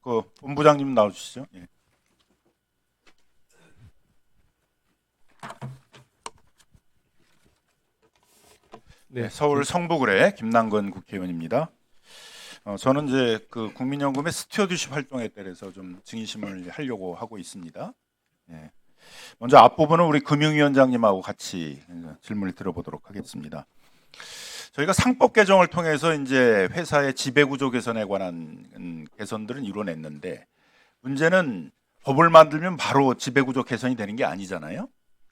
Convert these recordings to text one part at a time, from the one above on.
그 본부장님 나와주시죠. 예. 네, 서울 성북을의 김남근 국회의원입니다. 저는 이제 그 국민연금의 스튜어드십 활동에 대해서 좀 증인심을 하려고 하고 있습니다. 예. 먼저 앞부분은 우리 금융위원장님하고 같이 질문을 들어보도록 하겠습니다. 저희가 상법 개정을 통해서 이제 회사의 지배구조 개선에 관한 개선들은 이뤄냈는데 문제는 법을 만들면 바로 지배구조 개선이 되는 게 아니잖아요.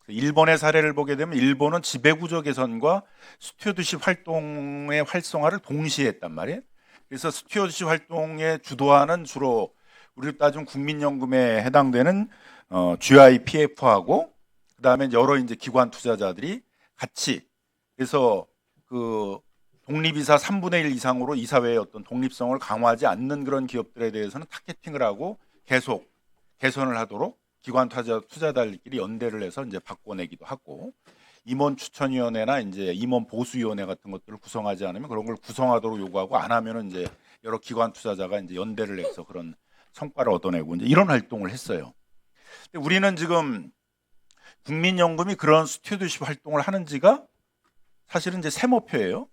일본의 사례를 보게 되면 일본은 지배구조 개선과 스튜어드십 활동의 활성화를 동시에 했단 말이에요. 그래서 스튜어드십 활동에 주도하는 주로 우리를 따지면 국민연금에 해당되는 GIPF하고 그다음에 여러 이제 기관 투자자들이 같이 그래서 그 독립이사 3분의 1 이상으로 이사회의 어떤 독립성을 강화하지 않는 그런 기업들에 대해서는 타겟팅을 하고 계속 개선을 하도록 기관 투자자들끼리 연대를 해서 이제 바꿔내기도 하고 임원 추천위원회나 이제 임원 보수위원회 같은 것들을 구성하지 않으면 그런 걸 구성하도록 요구하고 안 하면은 이제 여러 기관 투자자가 이제 연대를 해서 그런 성과를 얻어내고 이제 이런 활동을 했어요. 근데 우리는 지금 국민연금이 그런 스튜어드십 활동을 하는지가 사실은 이제 세모표예요.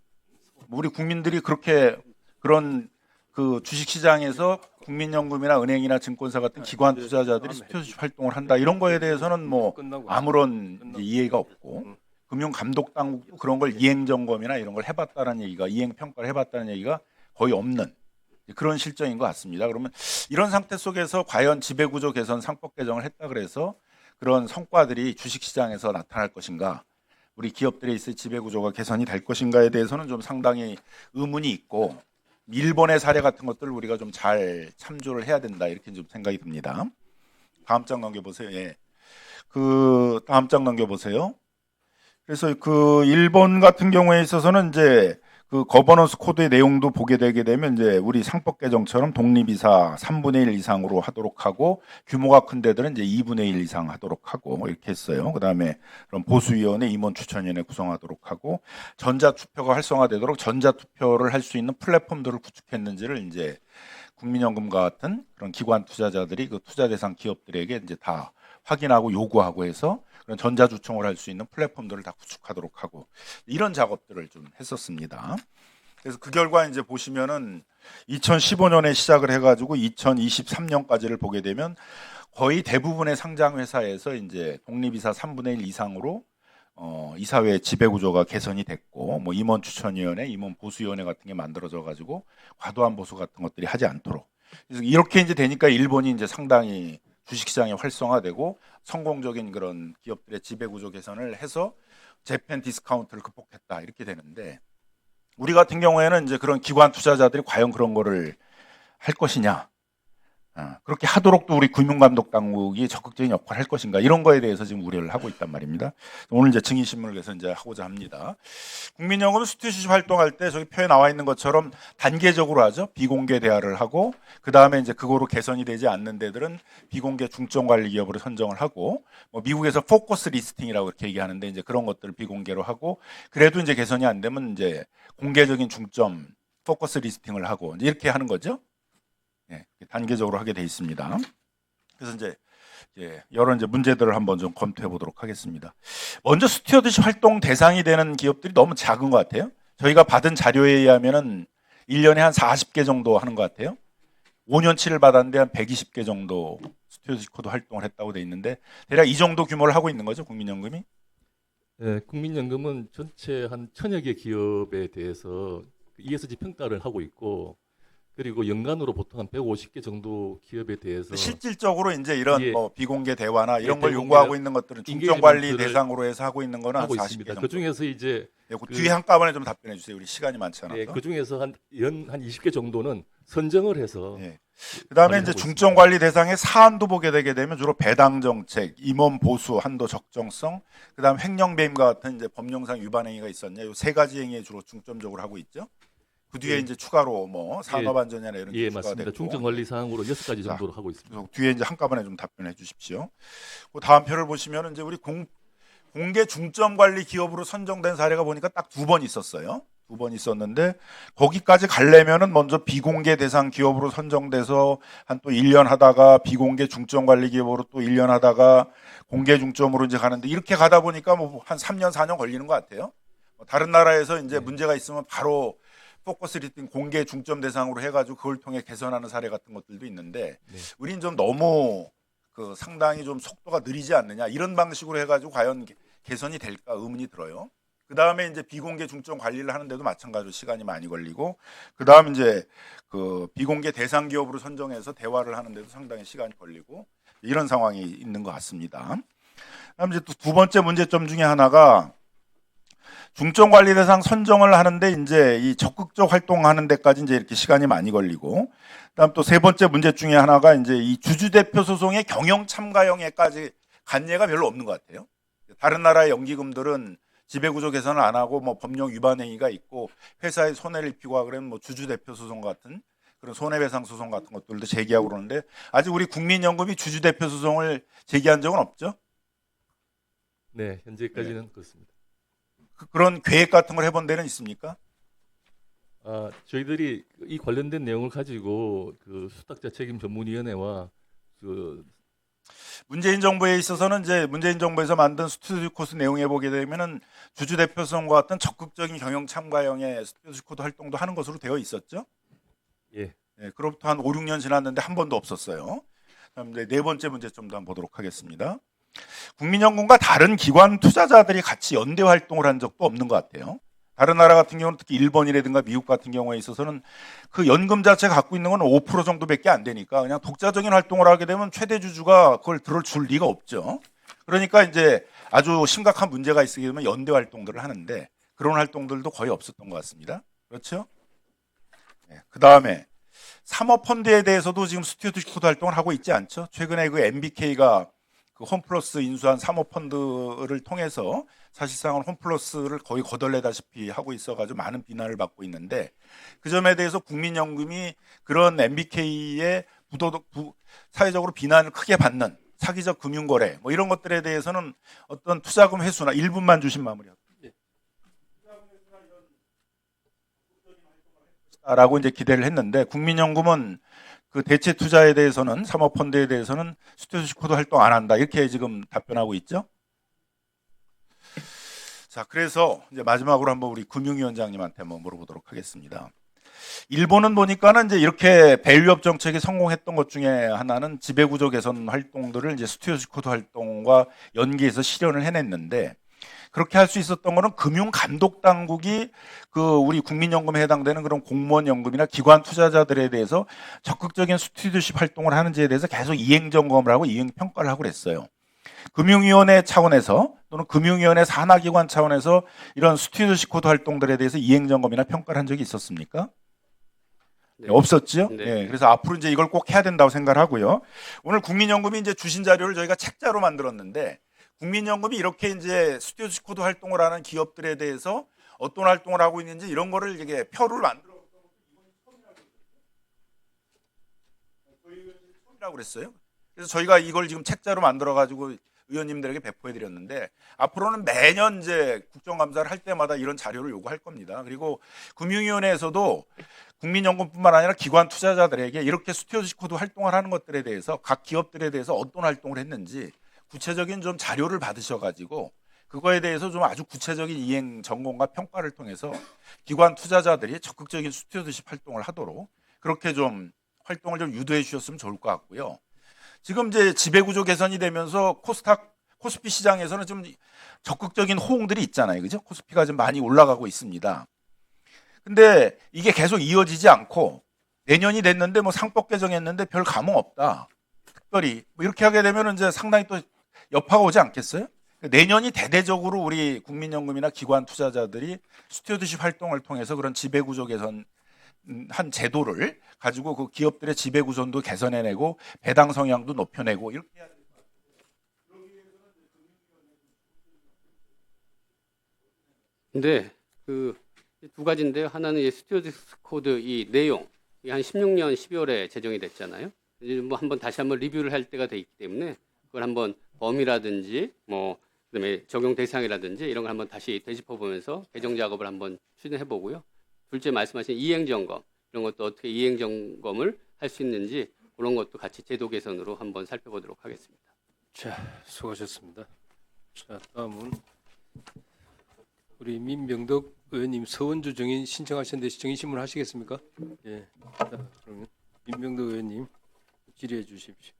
우리 국민들이 그렇게 그런 그 주식시장에서 국민연금이나 은행이나 증권사 같은 기관 투자자들이 스튜어드십 활동을 한다 이런 거에 대해서는 뭐 아무런 이해가 없고 금융감독당국도 그런 걸 이행점검이나 이런 걸 해봤다는 얘기가 이행평가를 해봤다는 얘기가 거의 없는 그런 실정인 것 같습니다. 그러면 이런 상태 속에서 과연 지배구조 개선 상법 개정을 했다 그래서 그런 성과들이 주식시장에서 나타날 것인가 우리 기업들에 있을 지배구조가 개선이 될 것인가에 대해서는 좀 상당히 의문이 있고 일본의 사례 같은 것들을 우리가 좀 잘 참조를 해야 된다 이렇게 좀 생각이 듭니다. 다음 장 넘겨보세요. 예. 그 다음 장 넘겨보세요. 그래서 그 일본 같은 경우에 있어서는 이제 그 거버넌스 코드의 내용도 보게 되게 되면 이제 우리 상법 개정처럼 독립이사 3분의 1 이상으로 하도록 하고 규모가 큰 데들은 이제 2분의 1 이상 하도록 하고 이렇게 했어요. 그다음에 그런 보수위원회 임원 추천위원회 구성하도록 하고 전자투표가 활성화되도록 전자투표를 할 수 있는 플랫폼들을 구축했는지를 이제 국민연금과 같은 그런 기관 투자자들이 그 투자 대상 기업들에게 이제 다 확인하고 요구하고 해서 그런 전자주총을 할 수 있는 플랫폼들을 다 구축하도록 하고 이런 작업들을 좀 했었습니다. 그래서 그 결과 이제 보시면은 2015년에 시작을 해가지고 2023년까지를 보게 되면 거의 대부분의 상장 회사에서 이제 독립이사 3분의 1 이상으로 이사회 지배구조가 개선이 됐고 뭐 임원 추천위원회, 임원 보수위원회 같은 게 만들어져 가지고 과도한 보수 같은 것들이 하지 않도록 그래서 이렇게 이제 되니까 일본이 이제 상당히 주식시장이 활성화되고 성공적인 그런 기업들의 지배구조 개선을 해서 재팬 디스카운트를 극복했다 이렇게 되는데 우리 같은 경우에는 이제 그런 기관 투자자들이 과연 그런 거를 할 것이냐 그렇게 하도록도 우리 금융감독당국이 적극적인 역할을 할 것인가 이런 거에 대해서 지금 우려를 하고 있단 말입니다. 오늘 이제 증인신문을 위해서 이제 하고자 합니다. 국민연금 스튜어드십 활동할 때 저기 표에 나와 있는 것처럼 단계적으로 하죠. 비공개 대화를 하고 그 다음에 이제 그거로 개선이 되지 않는 데들은 비공개 중점관리기업으로 선정을 하고 뭐 미국에서 포커스 리스팅이라고 이렇게 얘기하는데 이제 그런 것들을 비공개로 하고 그래도 이제 개선이 안 되면 이제 공개적인 중점 포커스 리스팅을 하고 이제 이렇게 하는 거죠. 네, 단계적으로 하게 돼 있습니다. 그래서 이제 여러 이제 문제들을 한번 좀 검토해 보도록 하겠습니다. 먼저 스튜어드십 활동 대상이 되는 기업들이 너무 작은 것 같아요. 저희가 받은 자료에 의하면은 1년에 한 40개 정도 하는 것 같아요. 5년치를 받았는데 한 120개 정도 스튜어드십 코드 활동을 했다고 돼 있는데 대략 이 정도 규모를 하고 있는 거죠, 국민연금이? 네, 국민연금은 전체 한 1000여 개 기업에 대해서 ESG 평가를 하고 있고 그리고 연간으로 보통 한 150개 정도 기업에 대해서 실질적으로 이제 이런 예, 뭐 비공개 대화나 이런 걸 비공개 요구하고 있는 것들은 중점관리 인게이지먼트를 대상으로 해서 하고 있는 거는 한 하고 40개 있습니다. 정도. 그 중에서 이제 네, 그 뒤에 한꺼번에 좀 답변해 주세요. 우리 시간이 많지 않아서. 그 중에서 한 20개 정도는 선정을 해서 예. 그다음에 이제 관리하고 중점 관리 대상의 사안도 보게 되게 되면 주로 배당 정책, 임원 보수, 한도 적정성, 그다음 횡령 배임과 같은 이제 법령상 위반 행위가 있었냐. 이 세 가지 행위에 주로 중점적으로 하고 있죠. 그 뒤에 예, 이제 추가로 뭐 산업 안전이나 이런 게 추가가 맞습니다. 됐고. 중점 관리 사항으로 6가지 자, 정도로 하고 있습니다. 뒤에 이제 한꺼번에 좀 답변해 주십시오. 그 다음 표를 보시면 이제 우리 공개 중점 관리 기업으로 선정된 사례가 보니까 딱 2번 있었어요. 두 번 있었는데 거기까지 가려면은 먼저 비공개 대상 기업으로 선정돼서 한 또 1년 하다가 비공개 중점 관리 기업으로 또 1년 하다가 공개 중점으로 이제 가는데 이렇게 가다 보니까 뭐 한 3년 4년 걸리는 것 같아요. 다른 나라에서 이제 문제가 있으면 바로 포커스 리스팅 공개 중점 대상으로 해가지고 그걸 통해 개선하는 사례 같은 것들도 있는데 네. 우린 좀 너무 그 상당히 좀 속도가 느리지 않느냐 이런 방식으로 해가지고 과연 개선이 될까 의문이 들어요. 그 다음에 이제 비공개 중점 관리를 하는데도 마찬가지로 시간이 많이 걸리고 그 다음 이제 그 비공개 대상 기업으로 선정해서 대화를 하는데도 상당히 시간이 걸리고 이런 상황이 있는 것 같습니다. 그다음 이제 또 두 번째 문제점 중에 하나가 중점 관리 대상 선정을 하는데 이제 이 적극적 활동하는 데까지 이제 이렇게 시간이 많이 걸리고 그다음 또 세 번째 문제 중에 하나가 이제 이 주주대표 소송의 경영 참가형에까지 간 예가 별로 없는 것 같아요. 다른 나라의 연기금들은 지배구조 개선을 안 하고 뭐 법령 위반 행위가 있고 회사에 손해를 입히고 그러면 뭐 주주대표 소송 같은 그런 손해배상 소송 같은 것들도 제기하고 그러는데 아직 우리 국민연금이 주주대표 소송을 제기한 적은 없죠? 네, 현재까지는 그렇습니다. 그런 계획 같은 걸 해본 데는 있습니까? 저희들이 이 관련된 내용을 가지고 그 수탁자 책임 전문위원회와 그 문재인 정부에 있어서는 이제 문재인 정부에서 만든 스튜디오 코스 내용에 보게 되면은 주주 대표성과 같은 적극적인 경영 참가형의 스튜디오 코스 활동도 하는 것으로 되어 있었죠. 예, 예, 그로부터 한 5, 6년 지났는데 한 번도 없었어요. 그다음 이제 네 번째 문제점도 한번 보도록 하겠습니다. 국민연금과 다른 기관 투자자들이 같이 연대 활동을 한 적도 없는 것 같아요. 다른 나라 같은 경우는 특히 일본이라든가 미국 같은 경우에 있어서는 그 연금 자체가 갖고 있는 건 5% 정도밖에 안 되니까 그냥 독자적인 활동을 하게 되면 최대 주주가 그걸 들어줄 리가 없죠. 그러니까 이제 아주 심각한 문제가 있게 되면 연대 활동들을 하는데 그런 활동들도 거의 없었던 것 같습니다. 그렇죠? 네, 그 다음에 사모펀드에 대해서도 지금 스튜어드십 코드 활동을 하고 있지 않죠? 최근에 그 MBK가 그 홈플러스 인수한 사모펀드를 통해서 사실상은 홈플러스를 거의 거덜내다시피 하고 있어가지고 많은 비난을 받고 있는데 그 점에 대해서 국민연금이 그런 MBK의 사회적으로 비난을 크게 받는 사기적 금융거래 뭐 이런 것들에 대해서는 어떤 투자금 회수나 1분만 주신 마무리하고 라고 이제 기대를 했는데 국민연금은 그 대체 투자에 대해서는 사모펀드에 대해서는 스튜어드십 코드 활동 안 한다 이렇게 지금 답변하고 있죠. 자, 그래서 이제 마지막으로 한번 우리 금융위원장님한테 한번 물어보도록 하겠습니다. 일본은 보니까는 이제 이렇게 밸류업 정책이 성공했던 것 중에 하나는 지배구조 개선 활동들을 이제 스튜어드십 코드 활동과 연계해서 실현을 해냈는데 그렇게 할 수 있었던 거는 금융감독당국이 그 우리 국민연금에 해당되는 그런 공무원연금이나 기관 투자자들에 대해서 적극적인 스튜어드십 활동을 하는지에 대해서 계속 이행점검을 하고 이행평가를 하고 그랬어요. 금융위원회 차원에서 또는 금융위원회 산하기관 차원에서 이런 스튜어드십 코드 활동들에 대해서 이행점검이나 평가를 한 적이 있었습니까? 네. 없었죠. 네. 네, 그래서 앞으로 이제 이걸 꼭 해야 된다고 생각을 하고요. 오늘 국민연금이 이제 주신 자료를 저희가 책자로 만들었는데 국민연금이 이렇게 이제 스튜어드십 코드 활동을 하는 기업들에 대해서 어떤 활동을 하고 있는지 이런 거를 이게 표를 만들어 처음이라고 그랬어요. 그래서 저희가 이걸 지금 책자로 만들어 가지고 의원님들에게 배포해 드렸는데 앞으로는 매년 이제 국정감사를 할 때마다 이런 자료를 요구할 겁니다. 그리고 금융위원회에서도 국민연금뿐만 아니라 기관 투자자들에게 이렇게 스튜어드십 코드 활동을 하는 것들에 대해서 각 기업들에 대해서 어떤 활동을 했는지 구체적인 좀 자료를 받으셔가지고 그거에 대해서 좀 아주 구체적인 이행 점검과 평가를 통해서 기관 투자자들이 적극적인 스튜어드십 활동을 하도록 그렇게 좀 활동을 좀 유도해 주셨으면 좋을 것 같고요. 지금 이제 지배구조 개선이 되면서 코스피 시장에서는 좀 적극적인 호응들이 있잖아요, 그죠? 코스피가 좀 많이 올라가고 있습니다. 근데 이게 계속 이어지지 않고 내년이 됐는데 뭐 상법 개정했는데 별 감흥 없다. 특별히 뭐 이렇게 하게 되면 이제 상당히 또 여파가 오지 않겠어요? 내년이 대대적으로 우리 국민연금이나 기관 투자자들이 스튜어드십 활동을 통해서 그런 지배구조 개선 한 제도를 가지고 그 기업들의 지배구조도 개선해내고 배당 성향도 높여내고 이렇게 해야 됩니다. 근데 그 두 가지인데요. 하나는 이 스튜어드십 코드 이 내용, 이게 한 16년 12월에 제정이 됐잖아요. 이제 뭐 한번 다시 한번 리뷰를 할 때가 돼 있기 때문에 그걸 한번 범위라든지 뭐 그다음에 적용 대상이라든지 이런 걸 한번 다시 되짚어 보면서 개정 작업을 한번 추진해 보고요. 둘째 말씀하신 이행 점검 이런 것도 어떻게 이행 점검을 할 수 있는지 그런 것도 같이 제도 개선으로 한번 살펴보도록 하겠습니다. 자, 수고하셨습니다. 자, 다음은 우리 민병덕 의원님 서원주 정인 신청하셨는데 정인 신문 하시겠습니까? 예. 자, 그러면 민병덕 의원님 질의해 주십시오.